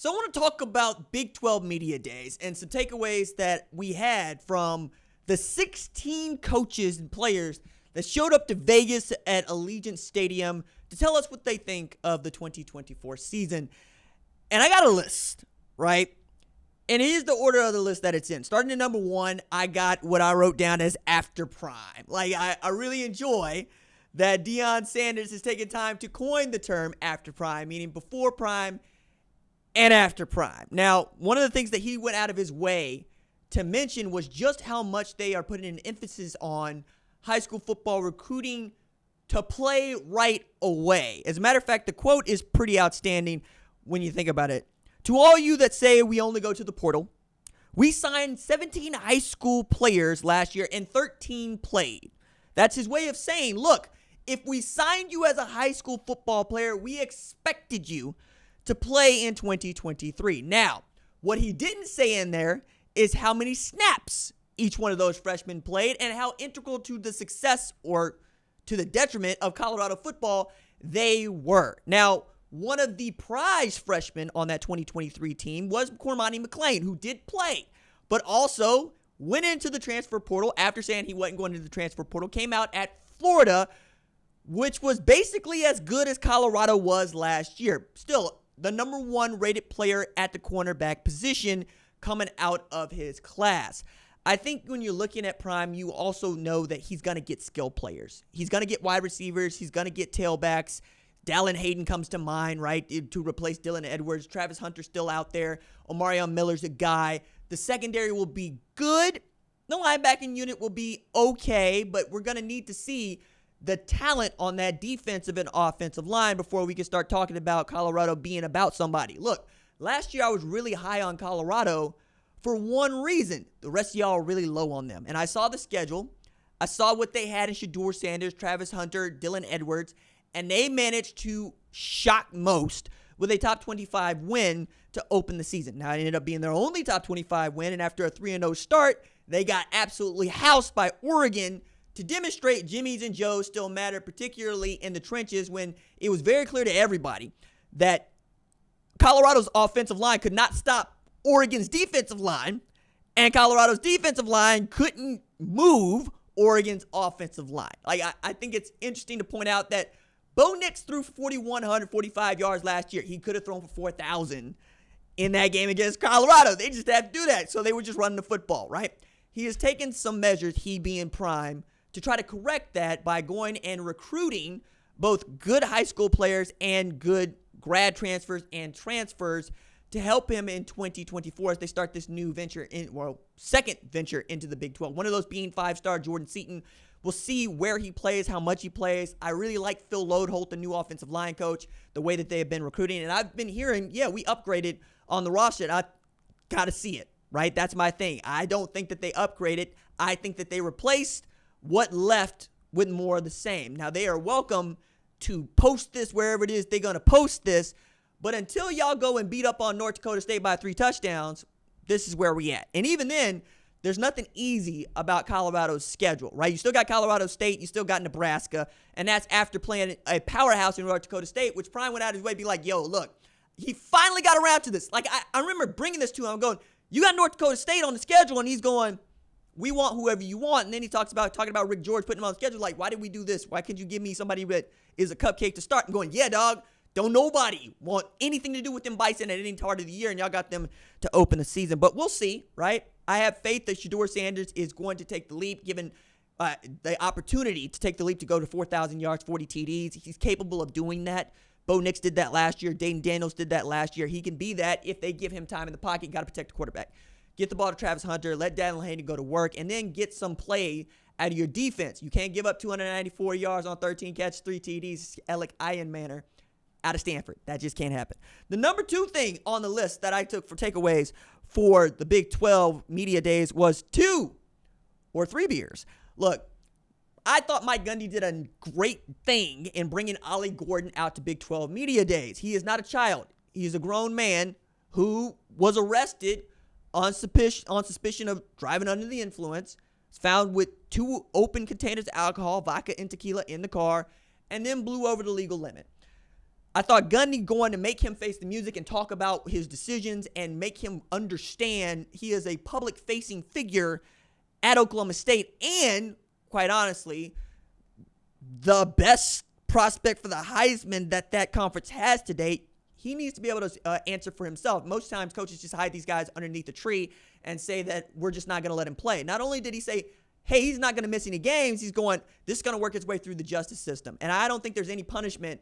So I want to talk about Big 12 Media Days and some takeaways that we had from the 16 coaches and players that showed up to Vegas at Allegiant Stadium to tell us what they think of the 2024 season. And I got a list, right? And here's the order of the list that it's in. Starting at number 1, I got what I wrote down as after prime. I really enjoy that Deion Sanders has taken time to coin the term after prime, meaning before prime and after prime. Now, one of the things that he went out of his way to mention was just how much they are putting an emphasis on high school football recruiting to play right away. As a matter of fact, the quote is pretty outstanding when you think about it. To all you that say we only go to the portal, we signed 17 high school players last year and 13 played. That's his way of saying, look, if we signed you as a high school football player, we expected you to play in 2023. Now, what he didn't say in there is how many snaps each one of those freshmen played and how integral to the success or to the detriment of Colorado football they were. Now, one of the prize freshmen on that 2023 team was Cormani McClain, who did play, but also went into the transfer portal after saying he wasn't going to the transfer portal, came out at Florida, which was basically as good as Colorado was last year. Still, the number 1 rated player at the cornerback position coming out of his class. I think when you're looking at Prime, you also know that he's going to get skill players. He's going to get wide receivers. He's going to get tailbacks. Dallin Hayden comes to mind, right, to replace Dylan Edwards. Travis Hunter's still out there. Omarion Miller's a guy. The secondary will be good. The linebacking unit will be okay, but we're going to need to see the talent on that defensive and offensive line before we can start talking about Colorado being about somebody. Look, last year I was really high on Colorado for one reason. The rest of y'all are really low on them. And I saw the schedule. I saw what they had in Shedeur Sanders, Travis Hunter, Dylan Edwards, and they managed to shock most with a top 25 win to open the season. Now, it ended up being their only top 25 win, and after a 3-0 start, they got absolutely housed by Oregon to demonstrate Jimmy's and Joe's still matter, particularly in the trenches when it was very clear to everybody that Colorado's offensive line could not stop Oregon's defensive line, and Colorado's defensive line couldn't move Oregon's offensive line. I think it's interesting to point out that Bo Nix threw 4,145 yards last year. He could have thrown for 4,000 in that game against Colorado. They just had to do that, so they were just running the football, right? He has taken some measures, he being Prime, to try to correct that by going and recruiting both good high school players and good grad transfers and transfers to help him in 2024 as they start this new venture, second venture into the Big 12. One of those being 5-star Jordan Seaton. We'll see where he plays, how much he plays. I really like Phil Lodeholt, the new offensive line coach, the way that they have been recruiting. And I've been hearing, we upgraded on the roster. I got to see it, right? That's my thing. I don't think that they upgraded. I think that they replaced what left with more of the same. Now, they are welcome to post this wherever it is they're going to post this. But until y'all go and beat up on North Dakota State by 3 touchdowns, this is where we at. And even then, there's nothing easy about Colorado's schedule, right? You still got Colorado State, you still got Nebraska, and that's after playing a powerhouse in North Dakota State, which Prime went out of his way to be like, yo, look, he finally got around to this. I remember bringing this to him. I'm going, you got North Dakota State on the schedule, and he's going, we want whoever you want. And then he talking about Rick George putting him on the schedule, like, why did we do this? Why can't you give me somebody that is a cupcake to start? I'm going, yeah, dog. Don't nobody want anything to do with them Bison at any part of the year, and y'all got them to open the season. But we'll see, right? I have faith that Shedeur Sanders is going to take the leap, given the opportunity to take the leap to go to 4,000 yards, 40 TDs. He's capable of doing that. Bo Nix did that last year. Dayton Daniels did that last year. He can be that if they give him time in the pocket. Got to protect the quarterback. Get the ball to Travis Hunter. Let Dallin Hayden go to work, and then get some play out of your defense. You can't give up 294 yards on 13 catches, 3 TDs, Alec Iron Manor out of Stanford. That just can't happen. The number 2 thing on the list that I took for takeaways for the Big 12 media days was 2 or 3 beers. Look, I thought Mike Gundy did a great thing in bringing Ollie Gordon out to Big 12 media days. He is not a child. He is a grown man who was arrested on suspicion of driving under the influence. Was found with 2 open containers of alcohol, vodka and tequila in the car, and then blew over the legal limit. I thought Gundy going to make him face the music and talk about his decisions and make him understand he is a public-facing figure at Oklahoma State and, quite honestly, the best prospect for the Heisman that conference has to date. He needs to be able to answer for himself. Most times, coaches just hide these guys underneath a tree and say that we're just not going to let him play. Not only did he say, hey, he's not going to miss any games, he's going, this is going to work its way through the justice system. And I don't think there's any punishment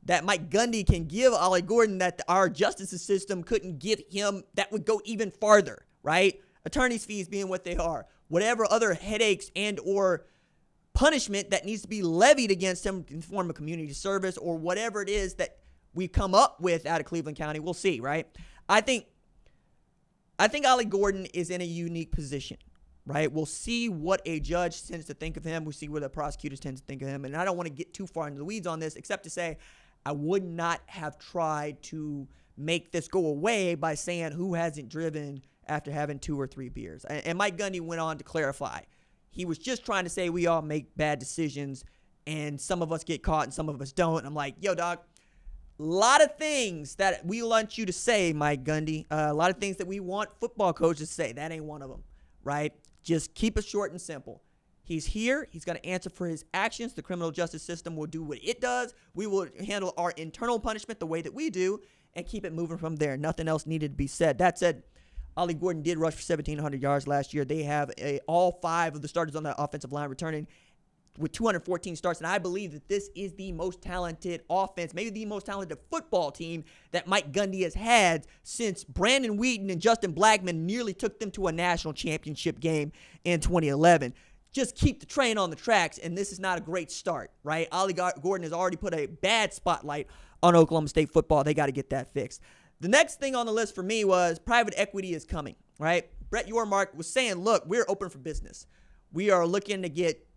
that Mike Gundy can give Ollie Gordon that our justice system couldn't give him that would go even farther, right? Attorney's fees being what they are. Whatever other headaches and or punishment that needs to be levied against him in the form of community service or whatever it is that we come up with out of Cleveland County, we'll see, right? I think Ollie Gordon is in a unique position, right? We'll see what a judge tends to think of him. We'll see what the prosecutors tend to think of him. And I don't want to get too far into the weeds on this, except to say I would not have tried to make this go away by saying who hasn't driven after having 2 or 3 beers. And Mike Gundy went on to clarify. He was just trying to say we all make bad decisions and some of us get caught and some of us don't. And I'm like, yo, dog, a lot of things that we want you to say, Mike Gundy. A lot of things that we want football coaches to say. That ain't one of them, right? Just keep it short and simple. He's here. He's going to answer for his actions. The criminal justice system will do what it does. We will handle our internal punishment the way that we do and keep it moving from there. Nothing else needed to be said. That said, Ollie Gordon did rush for 1,700 yards last year. They have all 5 of the starters on the offensive line returning with 214 starts, and I believe that this is the most talented offense, maybe the most talented football team that Mike Gundy has had since Brandon Wheaton and Justin Blackmon nearly took them to a national championship game in 2011. Just keep the train on the tracks, and this is not a great start, right? Ollie Gordon has already put a bad spotlight on Oklahoma State football. They got to get that fixed. The next thing on the list for me was private equity is coming, right? Brett Yormark was saying, look, we're open for business. We are looking to get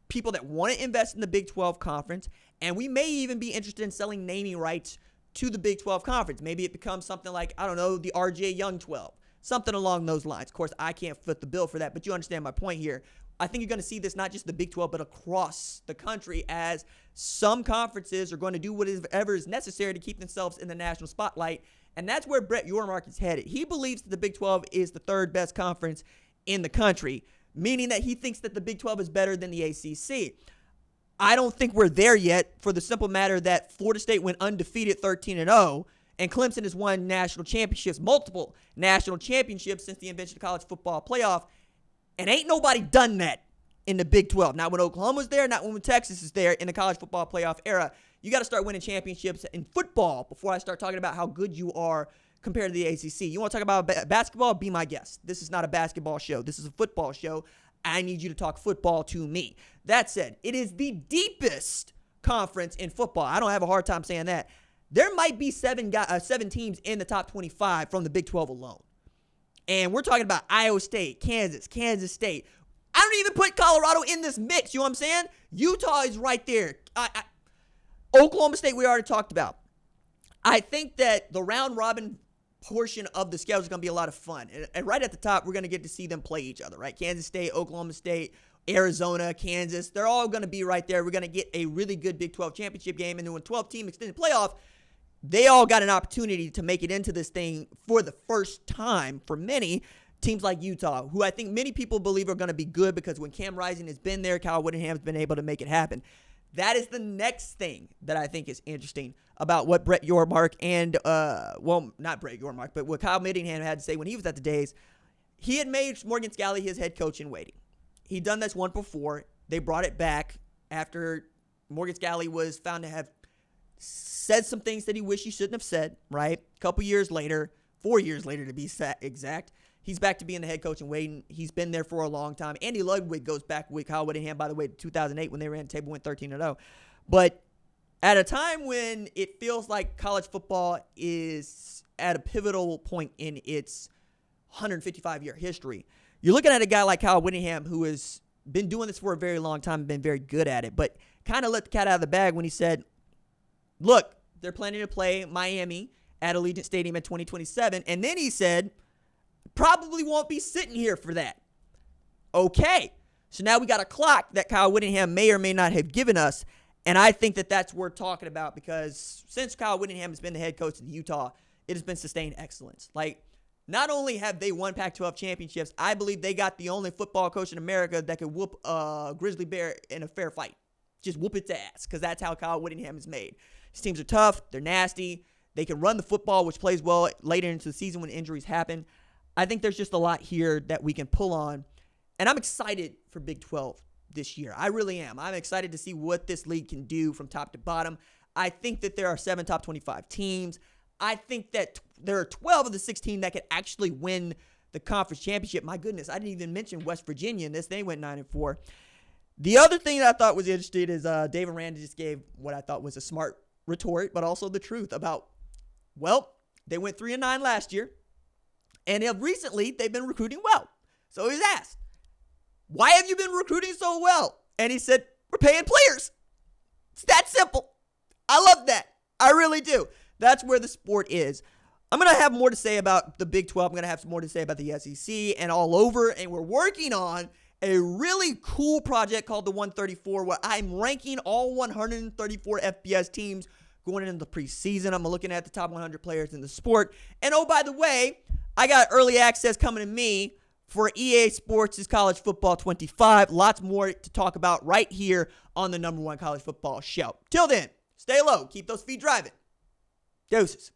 people that want to invest in the Big 12 Conference, and we may even be interested in selling naming rights to the Big 12 Conference. Maybe it becomes something like, I don't know, the RJ Young 12, something along those lines. Of course, I can't foot the bill for that, but you understand my point here. I think you're going to see this not just the Big 12, but across the country as some conferences are going to do whatever is necessary to keep themselves in the national spotlight, and that's where Brett Yormark is headed. He believes that the Big 12 is the 3rd best conference in the country, meaning that he thinks that the Big 12 is better than the ACC. I don't think we're there yet for the simple matter that Florida State went undefeated 13-0, and Clemson has won national championships, multiple national championships since the invention of college football playoff, and ain't nobody done that in the Big 12. Not when Oklahoma's there, not when Texas is there in the college football playoff era. You got to start winning championships in football before I start talking about how good you are compared to the ACC. You want to talk about basketball? Be my guest. This is not a basketball show. This is a football show. I need you to talk football to me. That said, it is the deepest conference in football. I don't have a hard time saying that. There might be 7 teams in the top 25 from the Big 12 alone. And we're talking about Iowa State, Kansas State. I don't even put Colorado in this mix. You know what I'm saying? Utah is right there. Oklahoma State we already talked about. I think that the round robin portion of the schedule is going to be a lot of fun. And right at the top, we're going to get to see them play each other, right? Kansas State, Oklahoma State, Arizona, Kansas. They're all going to be right there. We're going to get a really good Big 12 championship game. And then when 12-team extended playoff, they all got an opportunity to make it into this thing for the first time for many teams like Utah, who I think many people believe are going to be good because when Cam Rising has been there, Kyle Whittingham's been able to make it happen. That is the next thing that I think is interesting about what Brett Yormark and, not Brett Yormark, but what Kyle Whittingham had to say when he was at the Days. He had made Morgan Scalley his head coach in waiting. He'd done this one before. They brought it back after Morgan Scalley was found to have said some things that he wished he shouldn't have said, right? A couple years later, 4 years later to be exact, he's back to being the head coach in waiting. He's been there for a long time. Andy Ludwig goes back with Kyle Whittingham, by the way, 2008 when they ran the table, went 13-0. But at a time when it feels like college football is at a pivotal point in its 155-year history, you're looking at a guy like Kyle Whittingham who has been doing this for a very long time and been very good at it, but kind of let the cat out of the bag when he said, look, they're planning to play Miami at Allegiant Stadium in 2027. And then he said, probably won't be sitting here for that. Okay. So now we got a clock that Kyle Whittingham may or may not have given us And I think that that's worth talking about because since Kyle Whittingham has been the head coach of Utah, it has been sustained excellence. Like, not only have they won Pac-12 championships, I believe they got the only football coach in America that could whoop a grizzly bear in a fair fight. Just whoop its ass, because that's how Kyle Whittingham is made. His teams are tough. They're nasty. They can run the football, which plays well later into the season when injuries happen. I think there's just a lot here that we can pull on. And I'm excited for Big 12 this year. I really am. I'm excited to see what this league can do from top to bottom. I think that there are 7 top 25 teams. I think that there are 12 of the 16 that could actually win the conference championship. My goodness, I didn't even mention West Virginia in this. They went 9-4. The other thing that I thought was interesting is David Rand just gave what I thought was a smart retort, but also the truth about, well, they went 3-9 last year, and recently they've been recruiting well. So he was asked, why have you been recruiting so well? And he said, we're paying players. It's that simple. I love that. I really do. That's where the sport is. I'm going to have more to say about the Big 12. I'm going to have some more to say about the SEC and all over. And we're working on a really cool project called the 134 where I'm ranking all 134 FBS teams going into the preseason. I'm looking at the top 100 players in the sport. And oh, by the way, I got early access coming to me for EA Sports' College Football 25. Lots more to talk about right here on the #1 college football show. Till then, stay low. Keep those feet driving. Deuces.